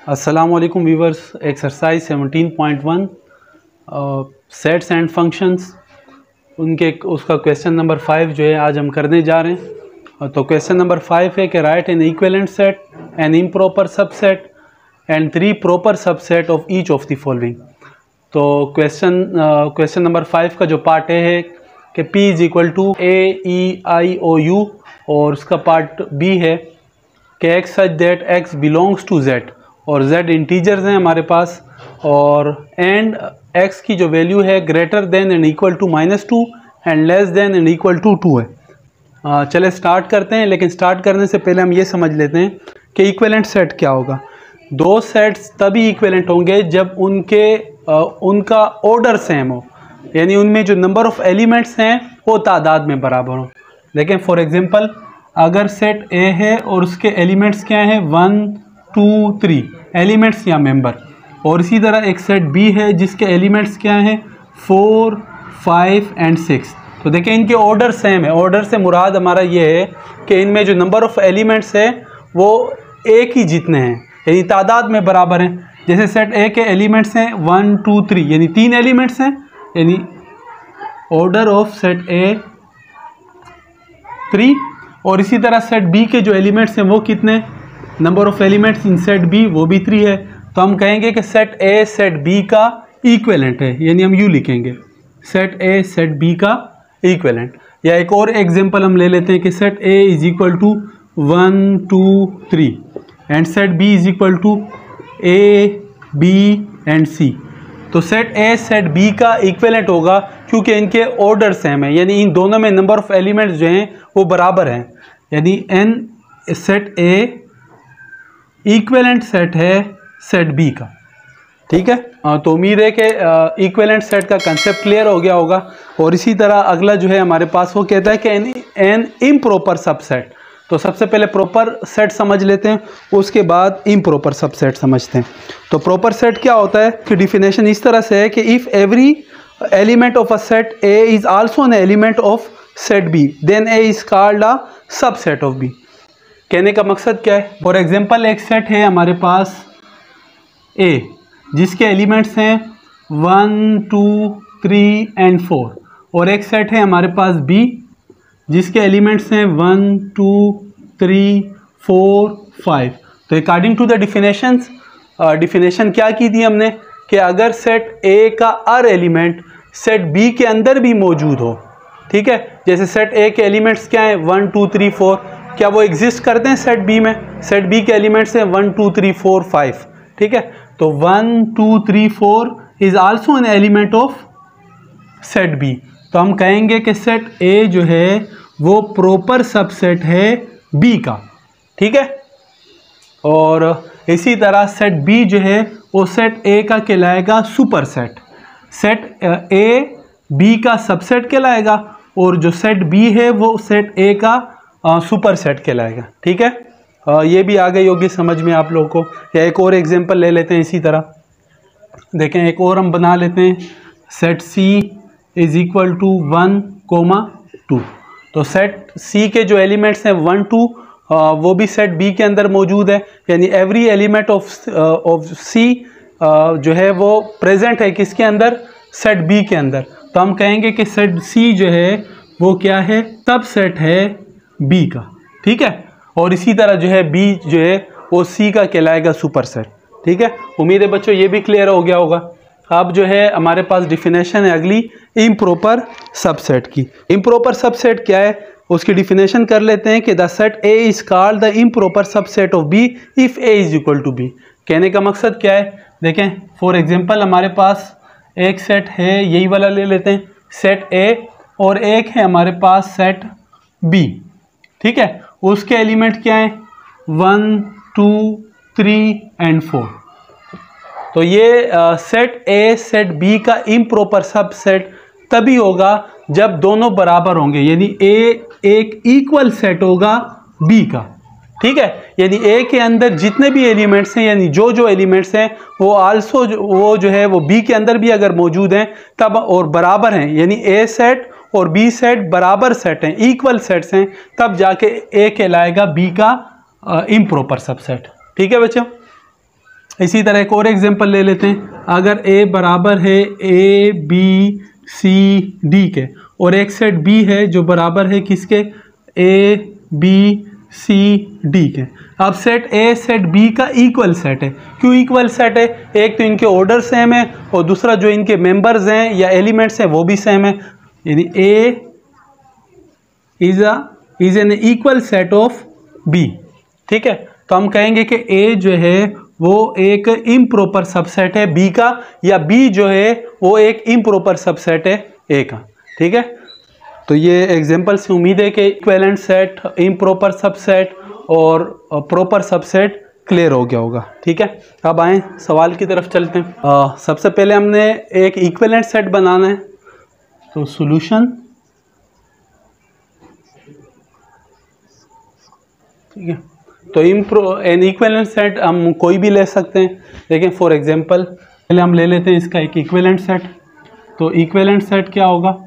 अस्सलाम वालेकुम viewers. Exercise 17.1 sets and functions उसका क्वेश्चन नंबर 5 जो है आज हम करने जा रहे हैं। तो क्वेश्चन नंबर 5 है कि write an equivalent set, an improper subset and 3 proper subset of each of the following. तो क्वेश्चन नंबर 5 का जो पार्ट है कि P is equal to A-E-I-O-U और उसका पार्ट B है कि X such that X belongs to Z और Z इंटीजर्स हैं हमारे पास और एंड X की जो वैल्यू है greater than and equal to -2 and less than and equal to 2 है। चले स्टार्ट करते हैं, लेकिन स्टार्ट करने से पहले हम ये समझ लेते हैं कि इक्विवेलेंट सेट क्या होगा। दो सेट्स तभी इक्विवेलेंट होंगे जब उनका ऑर्डर सेम हो, यानी उनमें जो नंबर ऑफ एलिमेंट्स हैं वो तादाद में बराबर हो। लेकिन फॉर एग्जांपल अगर सेट A है और उसके एलिमेंट्स क्या हैं 1 2 3 एलिमेंट्स या मेंबर, और इसी तरह एक सेट B है जिसके एलिमेंट्स क्या हैं 4 5 एंड 6। तो देखें इनके ऑर्डर सेम है। ऑर्डर से मुराद हमारा ये है कि इनमें जो नंबर ऑफ एलिमेंट्स है वो एक ही जितने हैं, यानी तादाद में बराबर हैं। जैसे सेट A के एलिमेंट्स हैं 1 2 3 यानी 3 एलिमेंट्स हैं, यानी ऑर्डर ऑफ सेट A 3, और इसी तरह सेट B के जो एलिमेंट्स हैं वो कितने, number of elements in set B वो भी 3 है। तो हम कहेंगे कि सेट A सेट B का इक्विवेलेंट है, यानी हम यूँ लिखेंगे सेट A सेट B का इक्विवेलेंट। या एक और एग्जांपल हम ले लेते हैं कि set A is equal to 1 2 3 and set B is equal to A B and C। तो सेट A सेट B का इक्विवेलेंट होगा क्योंकि इनके ऑर्डर सेम है, यानी इन दोनों में नंबर ऑफ एलिमेंट्स जो हैं वो बराबर हैं, यानी N set A equivalent set है सेट B का। ठीक है, तो उम्मीद है कि इक्विवेलेंट सेट का कंसेप्ट क्लियर हो गया होगा। और इसी तरह अगला जो है हमारे पास वो कहता है कि एन इम्प्रॉपर सबसेट। तो सबसे पहले प्रॉपर सेट समझ लेते हैं, उसके बाद इम्प्रॉपर सबसेट समझते हैं। तो प्रॉपर सेट क्या होता है कि डिफिनेशन इस तरह से है कि if every element of a set A is also an element of set B then A is called a subset of B। कहने का मकसद क्या है, फॉर एग्जांपल एक सेट है हमारे पास A जिसके एलिमेंट्स हैं 1 2 3 एंड 4, और एक सेट है हमारे पास B जिसके एलिमेंट्स हैं 1 2 3 4 5। तो अकॉर्डिंग टू द डिफिनेशन क्या की थी हमने कि अगर सेट A का हर एलिमेंट सेट B के अंदर भी मौजूद हो, ठीक है, जैसे सेट A के एलिमेंट्स क्या हैं 1 2 3 4, क्या वो एग्जिस्ट करते हैं सेट B में? सेट B के एलिमेंट्स हैं 1 2 3 4 5, ठीक है। तो 1 2 3 4 is also an element of set B। तो हम कहेंगे कि सेट A जो है वो प्रॉपर सबसेट है B का, ठीक है। और इसी तरह सेट B जो है वो सेट A का कहलाएगा super set. Set A B का सबसेट कहलाएगा और जो सेट B है वो सेट A का सुपर सेट कहलाएगा, ठीक है। ये भी आ गई होगी समझ में आप लोगों को। या एक और एग्जांपल ले लेते हैं इसी तरह, देखें एक और हम बना लेते हैं set C is equal to 1 2। तो सेट C के जो एलिमेंट्स हैं 1 2 वो भी सेट B के अंदर मौजूद है, यानी एवरी एलिमेंट ऑफ C जो है वो प्रेजेंट है किसके अंदर, सेट B के अंदर। तो हम कहेंगे कि सेट C जो है वो क्या है, तब सेट है B का, ठीक है। और इसी तरह जो है B जो है वो C का कहलाएगा सुपर सेट, ठीक है। उम्मीद है बच्चों ये भी क्लियर हो गया होगा। अब जो है हमारे पास डिफिनेशन है अगली इम्प्रॉपर सबसेट की। इम्प्रॉपर सबसेट क्या है उसकी डिफिनेशन कर लेते हैं कि the set A is called the improper subset of B if A is equal to B। कहने का मकसद क्या है, देखें फॉर एग्जांपल हमारे पास एक सेट है, यही वाला ले लेते हैं सेट A, और एक है हमारे पास सेट B, ठीक है। उसके एलिमेंट क्या हैं 1 2 3 एंड 4। तो ये सेट A सेट B का इम्प्रॉपर सबसेट तभी होगा जब दोनों बराबर होंगे, यानी A एक इक्वल सेट होगा B का, ठीक है। यानी A के अंदर जितने भी एलिमेंट्स हैं, यानी जो एलिमेंट्स हैं वो आल्सो वो जो है वो B के अंदर भी अगर मौजूद हैं तब और बराबर हैं, यानी A सेट और B सेट बराबर सेट हैं, इक्वल सेट्स हैं, तब जाके A कहलाएगा B का इम्प्रॉपर सबसेट, ठीक है बच्चों। इसी तरह एक और एग्जांपल ले लेते हैं। अगर A बराबर है A B C D के और एक सेट B है जो बराबर है किसके, A B C D के। अब सेट A सेट B का इक्वल सेट है। क्यों इक्वल सेट है? एक तो इनके ऑर्डर सेम है और दूसरा जो इनके मेंबर्स हैं या एलिमेंट्स हैं वो भी सेम है, यानी A is an equal set of B। ठीक है, तो हम कहेंगे कि A जो है वो एक इम्प्रॉपर सबसेट है B का, या B जो है वो एक इम्प्रॉपर सबसेट है A का। ठीक है, तो ये एग्जांपल से उम्मीद है कि इक्विवेलेंट सेट, इम्प्रॉपर सबसेट और प्रॉपर सबसेट क्लियर हो गया होगा। ठीक है, अब आए सवाल की तरफ चलते हैं। सबसे पहले हमने एक इक्विवेलेंट सेट बनाना है, तो सॉल्यूशन, ठीक है, तो एन इक्विवेलेंट सेट हम कोई भी ले सकते हैं, लेकिन फॉर एग्जांपल पहले हम ले लेते हैं इसका एक इक्विवेलेंट सेट। तो इक्विवेलेंट सेट क्या होगा,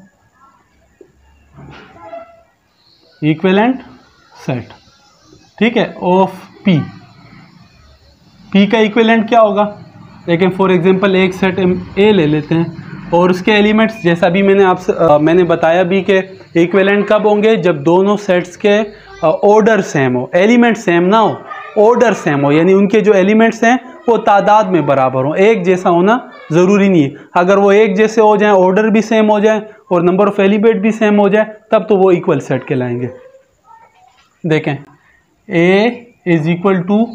इक्विवेलेंट सेट, ठीक है, ऑफ P। P का इक्विवेलेंट क्या होगा, लेकिन फॉर एग्जांपल एक सेट A ले लेते हैं और उसके एलिमेंट्स, जैसा भी मैंने बताया भी कि इक्विवेलेंट कब होंगे, जब दोनों सेट्स के ऑर्डर सेम हो, एलिमेंट सेम ना हो, ऑर्डर सेम हो, यानी उनके जो एलिमेंट्स हैं वो तादाद में बराबर हो। एक जैसा होना ज़रूरी नहीं है, अगर वो एक जैसे हो जाए, ऑर्डर भी सेम हो जाए और नंबर ऑफ एलिमेंट भी सेम हो जाए, तब तो वो इक्वल सेट कहलाएंगे। देखें, A इज इक्वल टू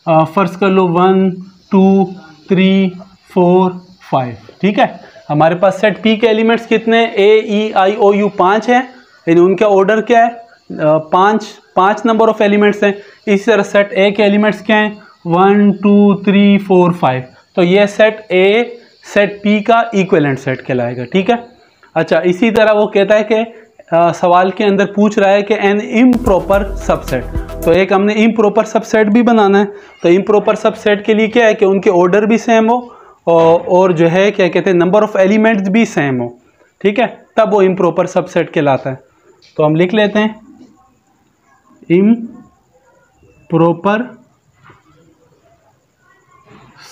फर्ज कर लो 1 2 3 4 5। ठीक है, हमारे पास सेट P के एलिमेंट्स कितने, A E I O U 5 है, यानी उनका ऑर्डर क्या है, पाँच नंबर ऑफ एलिमेंट्स हैं। इसी तरह सेट A के एलिमेंट्स क्या हैं, 1 2 3 4 5। तो ये सेट A सेट P का इक्विवेलेंट सेट कहलाएगा। ठीक है, अच्छा, इसी तरह वो कहता है कि सवाल के अंदर पूछ रहा है कि एन इम्प्रॉपर सबसेट, तो एक हमने इम्प्रॉपर सबसेट भी बनाना है। तो इम्प्रॉपर सबसेट के लिए क्या है कि उनके ऑर्डर भी सेम हो और जो है क्या कहते हैं, नंबर ऑफ एलिमेंट्स भी सेम हो। ठीक है, तब वो इम्प्रॉपर सबसेट कहलाता है। तो हम लिख लेते हैं इम्प्रॉपर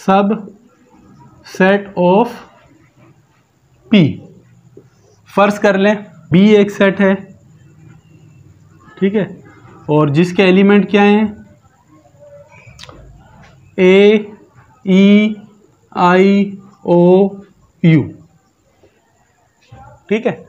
सबसेट ऑफ P। फर्ज कर लें B एक सेट है, ठीक है, और जिसके एलिमेंट क्या हैं, A E I O U। ठीक है,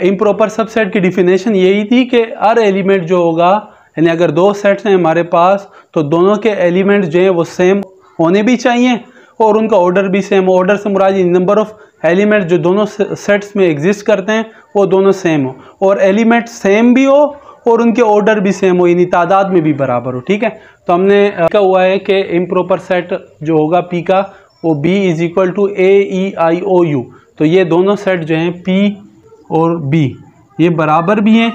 इम्प्रॉपर सबसेट की डिफिनेशन यही थी कि हर एलिमेंट जो होगा, यानी अगर दो सेट्स हैं हमारे पास, तो दोनों के एलिमेंट्स जो हैं वो सेम होने भी चाहिए और उनका ऑर्डर भी सेम। ऑर्डर से मुराद नंबर ऑफ एलिमेंट जो दोनों सेट्स में एग्जिस्ट करते हैं वो दोनों सेम हो, और एलिमेंट सेम भी हो और उनके ऑर्डर भी सेम हो, यानी तादाद में भी बराबर हो। ठीक है, तो हमने क्या हुआ है कि इम्प्रॉपर सेट जो होगा P का, वो B is equal to A E I O U। तो ये दोनों सेट जो हैं P और B ये बराबर भी हैं।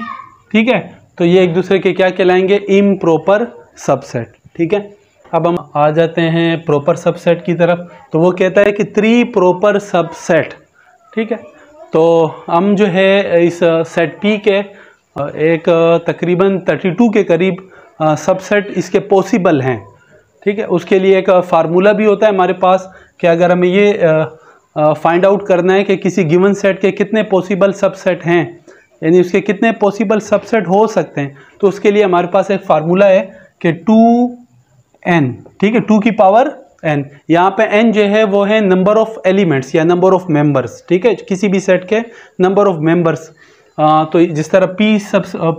ठीक है, तो ये एक दूसरे के क्या कहलाएंगे, इम्प्रॉपर सबसेट। ठीक है, अब हम आ जाते हैं प्रॉपर सबसेट की तरफ। तो वो कहता है कि 3 प्रॉपर सबसेट। ठीक है, तो हम जो है इस सेट P के एक तकरीबन 32 के करीब सबसेट इसके पॉसिबल हैं। ठीक है, उसके लिए एक फार्मूला भी होता है हमारे पास कि अगर हमें ये फाइंड आउट करना है कि किसी गिवन सेट के कितने पॉसिबल सबसेट हैं, यानी उसके कितने पॉसिबल सबसेट हो सकते हैं, तो उसके लिए हमारे पास एक फार्मूला है कि 2n। ठीक है, 2 की पावर n। यहाँ पे n जो है वो है नंबर ऑफ एलिमेंट्स या नंबर ऑफ मेंबर्स। ठीक है, किसी भी सेट के नंबर ऑफ मेंबर्स। तो जिस तरह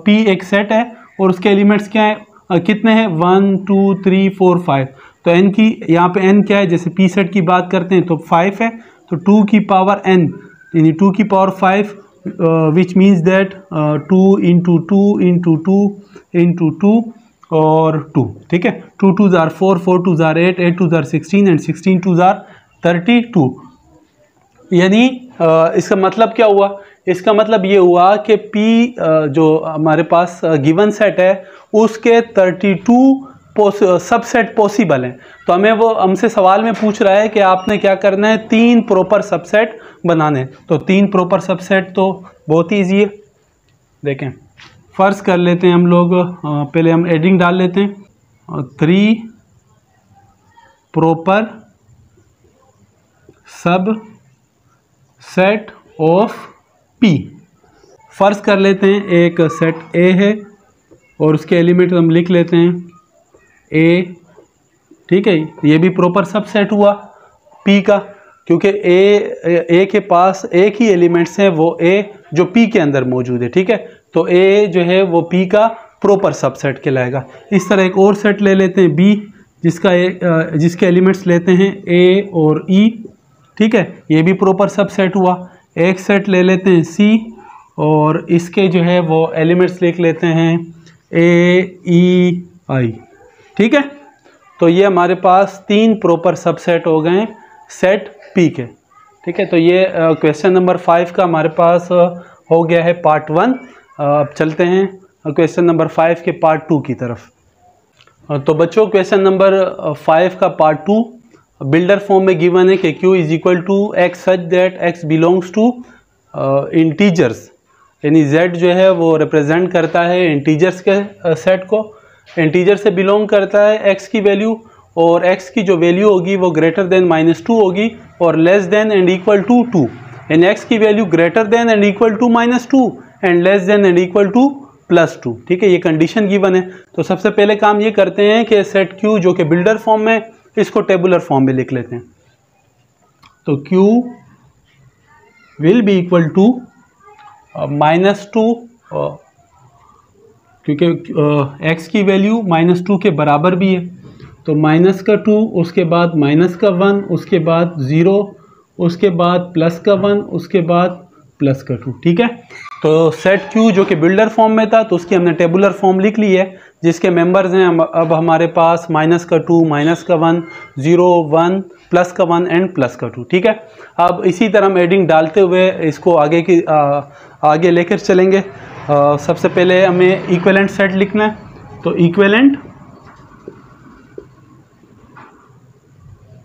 P एक सेट है और उसके एलिमेंट्स क्या है, कितने हैं, 1 2 3 4 5। तो n की यहाँ पे n क्या है, जैसे P सेट की बात करते हैं तो 5 है, तो 2 की पावर n यानी 2 की power 5, which means that 2 into 2 into 2 into 2 और 2। ठीक है, 2 2 jar 4, 4 2 jar 8, 8 2 jar 16 and 16 2 jar 32। यानी इसका मतलब क्या हुआ, इसका मतलब ये हुआ कि P जो हमारे पास गिवन सेट है उसके 32 सबसेट पॉसिबल हैं। तो हमसे सवाल में पूछ रहा है कि आपने क्या करना है, 3 प्रॉपर सबसेट बनाने। तो 3 प्रॉपर सबसेट तो बहुत ईजी है। देखें, फर्ज कर लेते हैं हम लोग, पहले हम एडिंग डाल लेते हैं, 3 प्रॉपर सब सेट ऑफ P। फर्ज कर लेते हैं एक सेट A है और उसके एलिमेंट हम लिख लेते हैं A, ठीक है। ये भी प्रॉपर सबसेट हुआ P का, क्योंकि A के पास एक ही एलिमेंट्स हैं, वो A जो P के अंदर मौजूद है, ठीक है। तो A जो है वो P का प्रॉपर सबसेट कहलाएगा। इस तरह एक और सेट ले लेते हैं B, जिसके एलिमेंट्स लेते हैं A और E, ठीक है। ये भी प्रॉपर सबसेट हुआ। एक सेट ले लेते हैं C और इसके जो है वो एलिमेंट्स लिख लेते हैं A, E, I, ठीक है। तो ये हमारे पास 3 प्रॉपर सबसेट हो गए सेट P के, ठीक है। तो ये क्वेश्चन नंबर 5 का हमारे पास हो गया है पार्ट 1। अब चलते हैं क्वेश्चन नंबर 5 के पार्ट 2 की तरफ। तो बच्चों क्वेश्चन नंबर 5 का पार्ट 2 बिल्डर फॉर्म में गिवन है कि Q is equal to x such that x belongs to integers, यानी Z जो है वो रिप्रेजेंट करता है इंटीजर्स के सेट को, इंटीजर से बिलोंग करता है x की वैल्यू, और x की जो वैल्यू होगी वो ग्रेटर देन -2 होगी और less than and equal to 2, यानी x की value greater than and equal to -2 and less than and equal to +2, ठीक है। ये कंडीशन गिवन है। तो सबसे पहले काम ये करते हैं कि सेट Q जो कि बिल्डर फॉर्म में, इसको टेबुलर फॉर्म में लिख लेते हैं। तो Q will be equal to -2, क्योंकि x की वैल्यू -2 के बराबर भी है, तो -2, उसके बाद -1, उसके बाद 0, उसके बाद +1, उसके बाद +2, ठीक है। तो सेट Q जो कि बिल्डर फॉर्म में था तो उसकी हमने टेबुलर फॉर्म लिख ली है, जिसके मेंबर्स हैं अब हमारे पास -2, -1, 0, 1, +1 एंड +2, ठीक है। अब इसी तरह हम एडिंग डालते हुए इसको आगे लेकर चलेंगे। सबसे पहले हमें इक्विवेलेंट सेट लिखना है, तो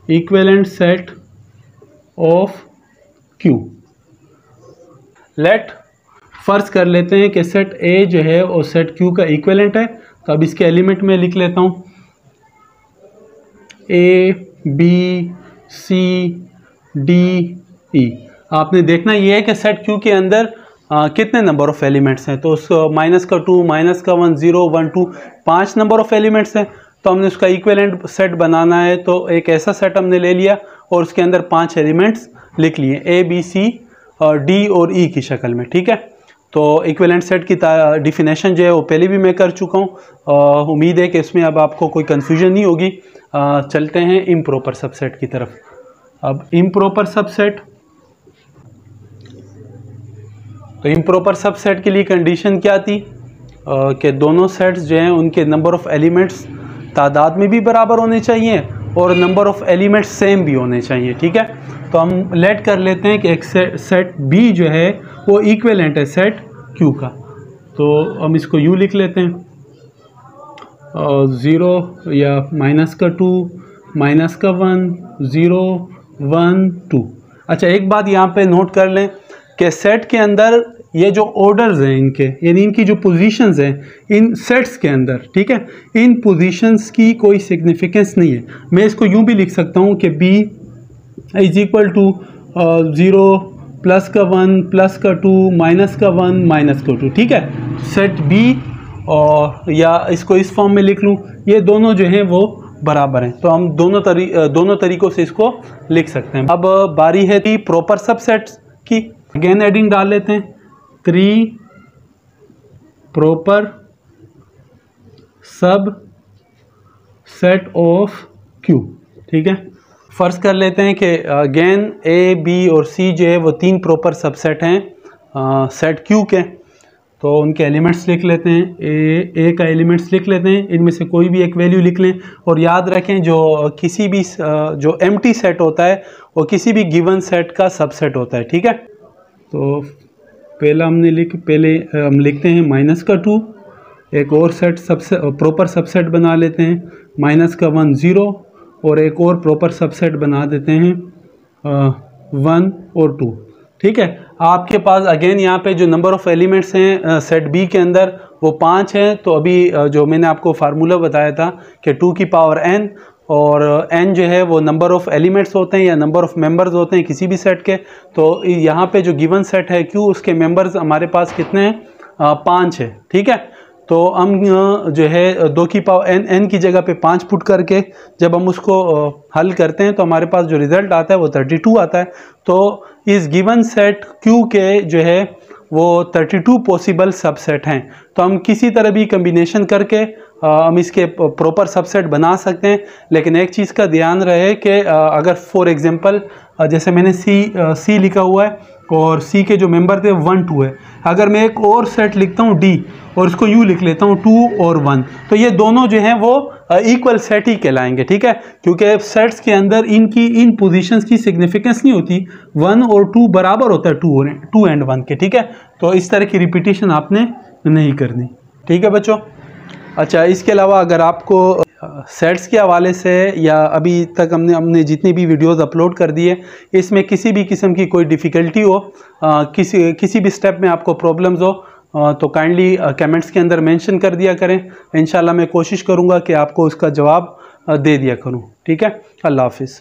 equivalent set of Q। Let फर्ज कर लेते हैं कि सेट A जो है वो सेट Q का इक्विवेलेंट है, तो अब इसके एलिमेंट में लिख लेता हूँ A, B, C, D, E। आपने देखना ये है कि सेट Q के अंदर कितने नंबर ऑफ एलिमेंट्स हैं, तो उसको -2, -1, 0, 1, 2 5 नंबर ऑफ एलिमेंट्स हैं। तो हमने उसका इक्विवेलेंट सेट बनाना है, तो एक ऐसा सेट हमने ले लिया और उसके अंदर 5 एलिमेंट्स लिख लिए A, B, C, D और E की शक्ल में, ठीक है। तो इक्विवेलेंट सेट की डिफिनेशन जो है वो पहले भी मैं कर चुका हूँ, उम्मीद है कि इसमें अब आपको कोई कन्फ्यूजन नहीं होगी। चलते हैं इम्प्रॉपर सबसेट की तरफ। अब इम्प्रॉपर सबसेट, तो इम्प्रॉपर सबसेट के लिए कंडीशन क्या थी कि दोनों सेट्स जो हैं उनके नंबर ऑफ एलिमेंट्स तादाद में भी बराबर होने चाहिए और नंबर ऑफ एलिमेंट्स सेम भी होने चाहिए, ठीक है। तो हम लेट कर लेते हैं कि एक सेट B जो है वो इक्विवेलेंट है सेट Q का, तो हम इसको यूँ लिख लेते हैं 0 या -2, -1, 0, 1, 2। अच्छा एक बात यहाँ पे नोट कर लें कि सेट के अंदर ये जो ऑर्डर्स हैं इनके, यानी इनकी जो पोजीशंस हैं इन सेट्स के अंदर, ठीक है, इन पोजीशंस की कोई सिग्निफिकेंस नहीं है। मैं इसको यूँ भी लिख सकता हूँ कि B इज इक्वल टू 0, +1, +2, -1, -2, ठीक है। सेट B और या इसको इस फॉर्म में लिख लूँ, ये दोनों जो हैं वो बराबर हैं, तो हम दोनों तरीक़ों से इसको लिख सकते हैं। अब बारी है थी प्रॉपर सबसेट्स की। अगेन एडिंग डाल लेते हैं 3 प्रॉपर सब सेट ऑफ Q, ठीक है। फर्ज कर लेते हैं कि अगेन A, B और C जो है वो 3 प्रॉपर सबसेट हैं सेट Q के, तो उनके एलिमेंट्स लिख लेते हैं। A का एलिमेंट्स लिख लेते हैं, इनमें से कोई भी एक वैल्यू लिख लें और याद रखें जो किसी भी जो एम्प्टी सेट होता है वो किसी भी गिवन सेट का सबसेट होता है, ठीक है। तो पहले हम लिखते हैं -2, एक और सेट प्रॉपर सबसेट बना लेते हैं -1, 0 और एक और प्रॉपर सबसेट बना देते हैं 1 और 2, ठीक है। आपके पास अगेन यहाँ पे जो नंबर ऑफ़ एलिमेंट्स हैं सेट B के अंदर वो 5 हैं, तो अभी जो मैंने आपको फार्मूला बताया था कि 2 की पावर n, और n जो है वो नंबर ऑफ़ एलिमेंट्स होते हैं या नंबर ऑफ़ मेंबर्स होते हैं किसी भी सेट के। तो यहाँ पे जो गिवन सेट है Q, उसके मेंबर्स हमारे पास कितने हैं? 5 है, ठीक है। तो हम जो है 2 की पावर n की जगह पे 5 पुट करके जब हम उसको हल करते हैं तो हमारे पास जो रिज़ल्ट आता है वो 32 आता है। तो इस गिवन सेट Q के जो है वो 32 पॉसिबल सबसेट हैं। तो हम किसी तरह भी कम्बिनेशन करके हम इसके प्रॉपर सबसेट बना सकते हैं। लेकिन एक चीज़ का ध्यान रहे कि अगर फॉर एग्जांपल जैसे मैंने C लिखा हुआ है और C के जो मेंबर थे 1 2 है, अगर मैं एक और सेट लिखता हूँ D और इसको U लिख लेता हूँ 2 और 1, तो ये दोनों जो हैं वो इक्वल सेट ही कहलाएंगे, ठीक है। क्योंकि सेट्स के अंदर इन पोजीशंस की सिग्निफिकेंस नहीं होती, 1 और 2 बराबर होता है 2 एंड 1 के, ठीक है। तो इस तरह की रिपीटिशन आपने नहीं करनी, ठीक है बच्चों। अच्छा, इसके अलावा अगर आपको सेट्स के हवाले से या अभी तक हमने जितनी भी वीडियोस अपलोड कर दी है, इसमें किसी भी किस्म की कोई डिफ़िकल्टी हो, किसी भी स्टेप में आपको प्रॉब्लम्स हो, तो काइंडली कमेंट्स के अंदर मेंशन कर दिया करें। इंशाल्लाह मैं कोशिश करूँगा कि आपको उसका जवाब दे दिया करूँ, ठीक है। अल्लाह हाफिज़।